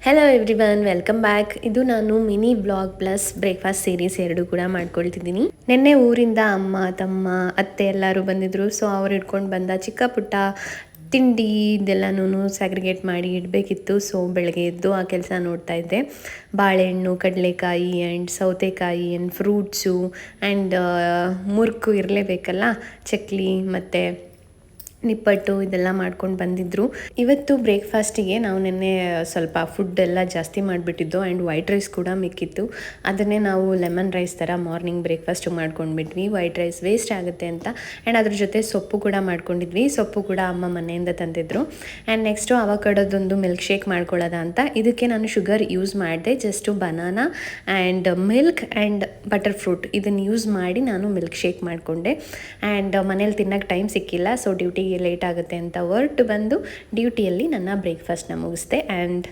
Hello everyone, welcome back. ಇದು ನಾನು mini blog plus breakfast series ಎರಡು ಕೂಡ ಮಾಡ್ಕೊಳ್ತಿದ್ದೀನಿ. ನಿನ್ನೆ ಊರಿಂದ ಅಮ್ಮ, ತಮ್ಮ, ಅತ್ತೆ ಎಲ್ಲರೂ ಬಂದಿದ್ರು. ಸೊ ಅವ್ರು ಇಟ್ಕೊಂಡು ಬಂದ ಚಿಕ್ಕ ಪುಟ್ಟ ತಿಂಡಿ ಇದೆಲ್ಲನೂ ಸ್ಯಾಗ್ರಿಗೇಟ್ ಮಾಡಿ ಇಡಬೇಕಿತ್ತು. ಸೊ ಬೆಳಗ್ಗೆ ಎದ್ದು ಆ ಕೆಲಸ ನೋಡ್ತಾ ಇದ್ದೆ. ಬಾಳೆಹಣ್ಣು, ಕಡಲೆಕಾಯಿ ಆ್ಯಂಡ್ ಸೌತೆಕಾಯಿ ಆ್ಯಂಡ್ ಫ್ರೂಟ್ಸು ಆ್ಯಂಡ್ ಮುರುಕು ಇರಲೇಬೇಕಲ್ಲ, ಚಕ್ಲಿ ಮತ್ತು ನಿಪ್ಪಟ್ಟು ಇದೆಲ್ಲ ಮಾಡ್ಕೊಂಡು ಬಂದಿದ್ದರು. ಇವತ್ತು ಬ್ರೇಕ್ಫಾಸ್ಟಿಗೆ ನಾವು ನಿನ್ನೆ ಸ್ವಲ್ಪ ಫುಡ್ ಎಲ್ಲ ಜಾಸ್ತಿ ಮಾಡಿಬಿಟ್ಟಿದ್ದು ಆ್ಯಂಡ್ ವೈಟ್ ರೈಸ್ ಕೂಡ ಮಿಕ್ಕಿತ್ತು. ಅದನ್ನೇ ನಾವು ಲೆಮನ್ ರೈಸ್ ಥರ ಮಾರ್ನಿಂಗ್ ಬ್ರೇಕ್ಫಾಸ್ಟು ಮಾಡ್ಕೊಂಡ್ಬಿಟ್ವಿ. ವೈಟ್ ರೈಸ್ ವೇಸ್ಟ್ ಆಗುತ್ತೆ ಅಂತ. ಆ್ಯಂಡ್ ಅದ್ರ ಜೊತೆ ಸೊಪ್ಪು ಕೂಡ ಮಾಡ್ಕೊಂಡಿದ್ವಿ. ಸೊಪ್ಪು ಕೂಡ ಅಮ್ಮ ಮನೆಯಿಂದ ತಂದಿದ್ರು. ಆ್ಯಂಡ್ ನೆಕ್ಸ್ಟು ಅವಕಾಡೋದೊಂದು ಮಿಲ್ಕ್ ಶೇಕ್ ಮಾಡ್ಕೊಳ್ಳೋದ ಅಂತ. ಇದಕ್ಕೆ ನಾನು ಶುಗರ್ ಯೂಸ್ ಮಾಡಿದೆ. Just banana and milk and butter fruit ಇದನ್ನು ಯೂಸ್ ಮಾಡಿ ನಾನು ಮಿಲ್ಕ್ ಶೇಕ್ ಮಾಡಿಕೊಂಡೆ. ಆ್ಯಂಡ್ ಮನೇಲಿ ತಿನ್ನೋಕ್ಕೆ ಟೈಮ್ ಸಿಕ್ಕಿಲ್ಲ. ಸೊ ಡ್ಯೂಟಿಗೆ ಲೇಟ್ ಆಗುತ್ತೆ ಅಂತ ಹೊರಟು ಬಂದು ಡ್ಯೂಟಿಯಲ್ಲಿ ನನ್ನ ಬ್ರೇಕ್ಫಾಸ್ಟ್ನ ಮುಗಿಸ್ದೆ. ಆ್ಯಂಡ್